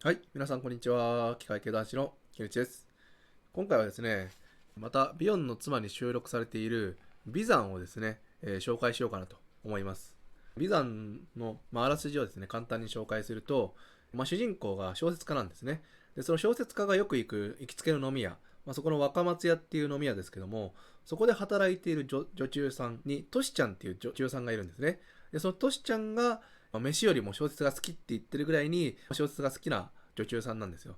はい、皆さんこんにちは。機械系男子の木内です。今回はですね、またビヨンの妻に収録されているビザンをですね、紹介しようかなと思います。ビザンの、あらすじをですね、簡単に紹介すると、主人公が小説家なんですね。で、その小説家がよく行きつけの飲み屋、そこの若松屋っていう飲み屋ですけども、そこで働いている女中さんにトシちゃんっていう女中さんがいるんですね。で、そのトシちゃんが、飯よりも小説が好きって言ってるぐらいに小説が好きな女中さんなんですよ。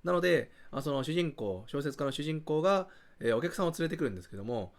なので、その主人公、小説家の主人公が、お客さんを連れてくるんですけども、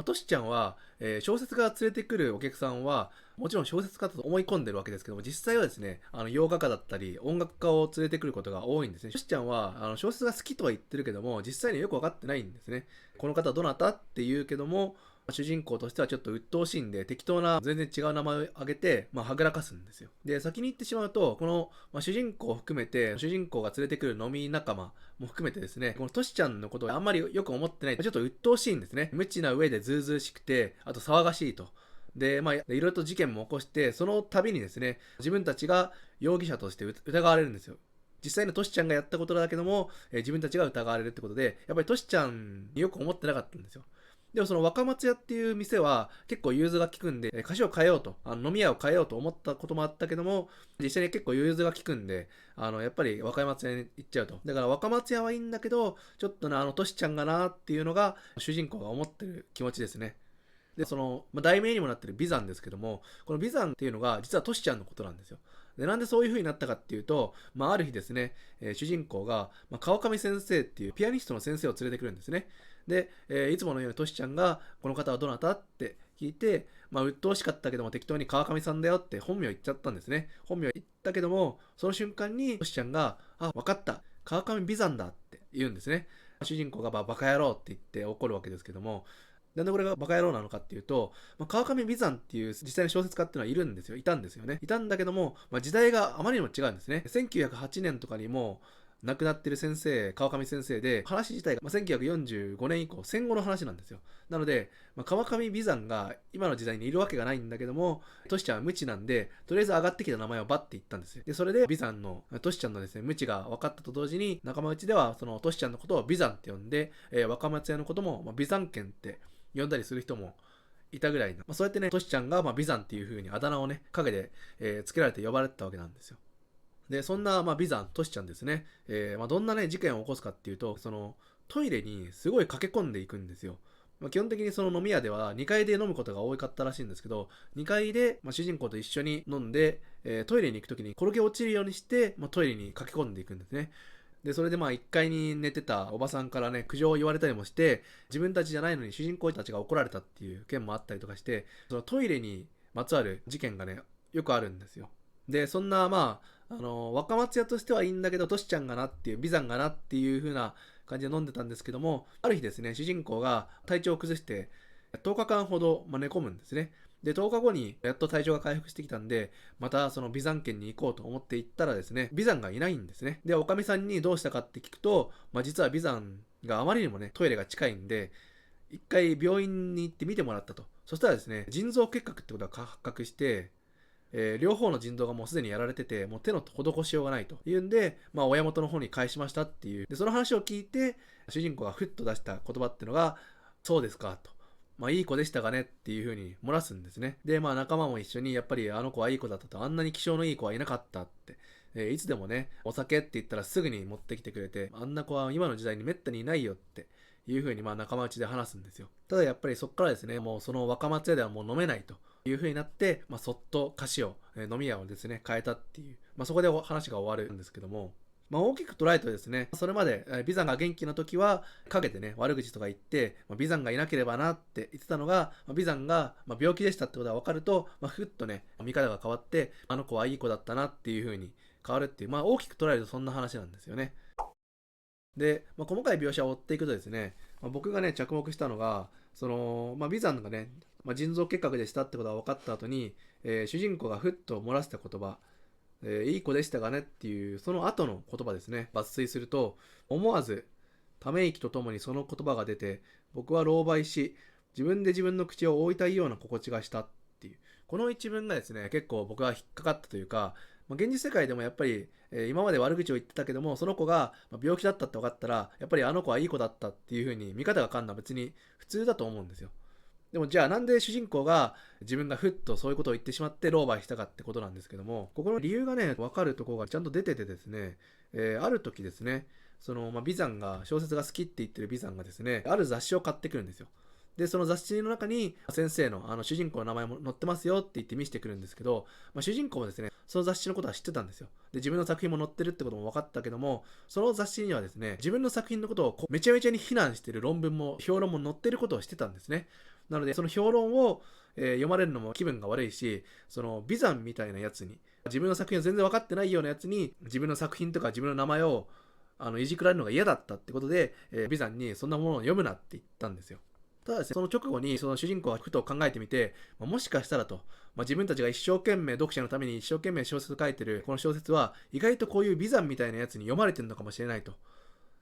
トシちゃんは、小説家が連れてくるお客さんは、もちろん小説家だと思い込んでるわけですけども、実際はですね、洋画家だったり、音楽家を連れてくることが多いんですね。トシちゃんは、小説が好きとは言ってるけども、実際にはよくわかってないんですね。この方どなたって言うけども、主人公としてはちょっと鬱陶しいんで、適当な全然違う名前を挙げて、はぐらかすんですよ。で、先に言ってしまうと、この、主人公を含めて、主人公が連れてくる飲み仲間も含めてですね、このトシちゃんのことをあんまりよく思ってない。ちょっと鬱陶しいんですね。無知な上でズうずうしくて、あと騒がしいと。で、いろいろと事件も起こして、その度にですね、自分たちが容疑者として疑われるんですよ。実際のトシちゃんがやったことだけども、自分たちが疑われるってことで、やっぱりトシちゃんによく思ってなかったんですよ。でもその若松屋っていう店は結構融通が利くんで、菓子を変えようと、飲み屋を変えようと思ったこともあったけども、実際に結構融通が利くんで、やっぱり若松屋に行っちゃうと。だから若松屋はいいんだけど、ちょっとね、トシちゃんがなっていうのが主人公が思ってる気持ちですね。で、その、題名にもなってるビザンですけども、このビザンっていうのが実はトシちゃんのことなんですよ。で、なんでそういう風になったかっていうと、ある日ですね、主人公が、川上先生っていうピアニストの先生を連れてくるんですね。で、いつものようにトシちゃんが、この方はどなたって聞いて、鬱陶しかったけども適当に川上さんだよって本名言っちゃったんですね。本名言ったけども、その瞬間にトシちゃんが、あ、わかった。川上ビザンだって言うんですね。主人公がバカ野郎って言って怒るわけですけども、なんでこれがバカ野郎なのかっていうと、川上美山っていう実際の小説家っていうのはいるんですよ。いたんですよね。いたんだけども、時代があまりにも違うんですね。1908年とかにも亡くなってる先生、川上先生で、話自体が、1945年以降、戦後の話なんですよ。なので、川上美山が今の時代にいるわけがないんだけども、トシちゃんは無知なんで、とりあえず上がってきた名前をバッて言ったんですよ。で、それで美山の、トシちゃんのですね、無知が分かったと同時に、仲間内では、そのトシちゃんのことを美山って呼んで、若松屋のことも、美山県って呼んだりする人もいたぐらいの、そうやってね、トシちゃんが、ビザンっていう風にあだ名をね、陰で、つけられて呼ばれてたわけなんですよ。で、そんな、ビザン、トシちゃんですね、どんなね、事件を起こすかっていうと、その、トイレにすごい駆け込んでいくんですよ。基本的にその飲み屋では2階で飲むことが多かったらしいんですけど、2階で、主人公と一緒に飲んで、トイレに行くときに転げ落ちるようにして、トイレに駆け込んでいくんですね。で、それで1階に寝てたおばさんからね、苦情を言われたりもして、自分たちじゃないのに主人公たちが怒られたっていう件もあったりとかして、そのトイレにまつわる事件がね、よくあるんですよ。で、そんな、若松屋としてはいいんだけど、トシちゃんがなっていう、美山がなっていう風な感じで飲んでたんですけども、ある日ですね、主人公が体調を崩して、10日間ほど、寝込むんですね。で、10日後にやっと体調が回復してきたんで、またその美山県に行こうと思って行ったらですね、美山がいないんですね。で、おかみさんにどうしたかって聞くと、実は美山があまりにもね、トイレが近いんで、一回病院に行って見てもらったと。そしたらですね、腎臓結核ってことが発覚して、両方の腎臓がもうすでにやられてて、もう手の施しようがないというんで、親元の方に返しましたっていう。で、その話を聞いて、主人公がふっと出した言葉っていうのが、そうですかと。いい子でしたがねっていう風に漏らすんですね。で、仲間も一緒に、やっぱりあの子はいい子だったと、あんなに気性のいい子はいなかったって。いつでもね、お酒って言ったらすぐに持ってきてくれて、あんな子は今の時代にめったにいないよっていう風に仲間内で話すんですよ。ただやっぱりそっからですね、もうその若松屋ではもう飲めないという風になって、そっと菓子を、飲み屋をですね、変えたっていう、そこで話が終わるんですけども、大きく捉えるとですね、それまでビザンが元気な時は陰でね、悪口とか言って、ビザンがいなければなって言ってたのが、ビザンが病気でしたってことが分かると、ふっとね、見方が変わって、あの子はいい子だったなっていう風に変わるっていう、大きく捉えるとそんな話なんですよね。で、細かい描写を追っていくとですね、僕がね、着目したのが、その、ビザンがね、腎臓結核でしたってことが分かった後に、主人公がふっと漏らした言葉、いい子でしたがねっていう、その後の言葉ですね、抜粋すると、思わず、ため息とともにその言葉が出て、僕は狼狽し、自分で自分の口を覆いたいような心地がしたっていう、この一文がですね、結構僕は引っかかったというか、現実世界でもやっぱり、今まで悪口を言ってたけども、その子が病気だったって分かったら、やっぱりあの子はいい子だったっていう風に見方が変わるのは別に普通だと思うんですよ。でもじゃあなんで主人公が自分がふっとそういうことを言ってしまって狼狽したかってことなんですけども、ここの理由がね、分かるところがちゃんと出ててですね、ある時ですね、ビザンが、小説が好きって言ってるビザンがですね、ある雑誌を買ってくるんですよ。で、その雑誌の中に先生の主人公の名前も載ってますよって言って見せてくるんですけど、主人公もですね、その雑誌のことは知ってたんですよ。で、自分の作品も載ってるってことも分かったけども、その雑誌にはですね、自分の作品のことをめちゃめちゃに非難してる論文も評論も載ってることを知ってたんですね。なので、その評論を、読まれるのも気分が悪いし、そのビザンみたいなやつに、自分の作品を全然分かってないようなやつに、自分の作品とか自分の名前をいじくられるのが嫌だったってことで、ビザンにそんなものを読むなって言ったんですよ。ただですね、その直後にその主人公がふと考えてみて、もしかしたらと、自分たちが一生懸命読者のために一生懸命小説を書いてるこの小説は意外とこういうビザンみたいなやつに読まれてるのかもしれないと。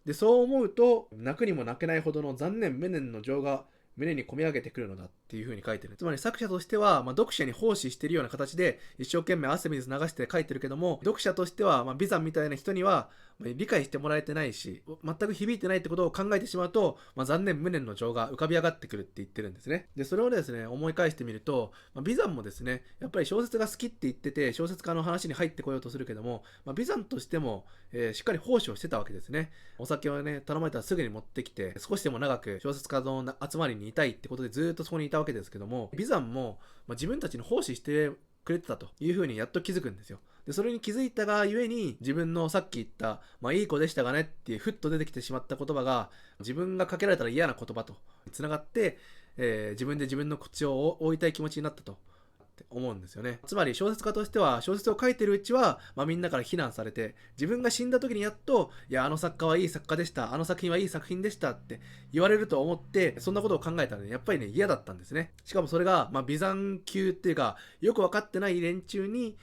で、そう思うと泣くにも泣けないほどの残念無念の情が胸に込み上げてくるのだっていう風に書いてる。つまり作者としては、読者に奉仕しているような形で一生懸命汗水流して書いてるけども、読者としては、ビザンみたいな人には理解してもらえてないし、全く響いてないってことを考えてしまうと、残念無念の情が浮かび上がってくるって言ってるんですね。で、それをですね、思い返してみると、ビザンもですね、やっぱり小説が好きって言ってて、小説家の話に入ってこようとするけども、ビザンとしても、しっかり奉仕をしてたわけですね。お酒をね、頼まれたらすぐに持ってきて、少しでも長く小説家の集まりにいたいってことでずっとそこにいたわけですけども、ビザンも、自分たちの奉仕してくれてたというふうにやっと気づくんですよ。で、それに気づいたがゆえに、自分のさっき言った、いい子でしたがねっていうふっと出てきてしまった言葉が、自分がかけられたら嫌な言葉とつながって、自分で自分の口を覆いたい気持ちになったと。って思うんですよね。つまり小説家としては小説を書いてるうちは、みんなから非難されて、自分が死んだ時にやっと、いや、あの作家はいい作家でした、あの作品はいい作品でしたって言われると思って、そんなことを考えたらね、やっぱりね、嫌だったんですね。しかもそれが、ビザン級っていうか、よく分かってない連中に、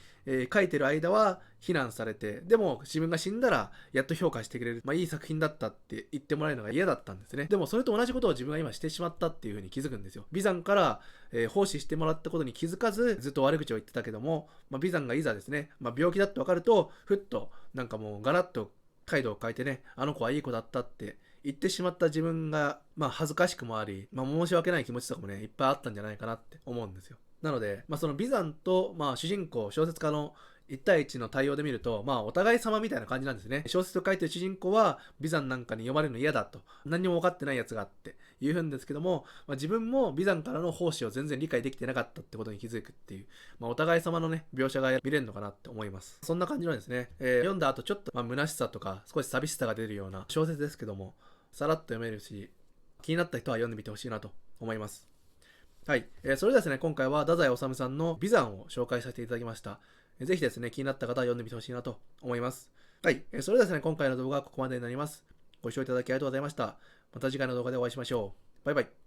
書いてる間は非難されて、でも自分が死んだらやっと評価してくれる、いい作品だったって言ってもらえるのが嫌だったんですね。でもそれと同じことを自分が今してしまったっていう風に気づくんですよ。ビザンから、奉仕してもらったことに気づかずずっと悪口を言ってたけども、ビザンがいざですね、病気だって分かるとふっとなんかもうガラッと態度を変えてね、あの子はいい子だったって言ってしまった自分が恥ずかしくもあり、申し訳ない気持ちとかもねいっぱいあったんじゃないかなって思うんですよ。なので、そのビザンと、主人公、小説家の1対1の対応で見ると、お互い様みたいな感じなんですね。小説を書いてる主人公は、ビザンなんかに読まれるの嫌だと。何にも分かってないやつがあって言うんですけども、自分もビザンからの奉仕を全然理解できてなかったってことに気づくっていう、お互い様のね、描写が見れるのかなって思います。そんな感じのですね、読んだ後ちょっと、虚しさとか少し寂しさが出るような小説ですけども、さらっと読めるし、気になった人は読んでみてほしいなと思います。はい。それではですね、今回は太宰治さんのビザンを紹介させていただきました。ぜひですね、気になった方は読んでみてほしいなと思います。はい。それではですね、今回の動画はここまでになります。ご視聴いただきありがとうございました。また次回の動画でお会いしましょう。バイバイ。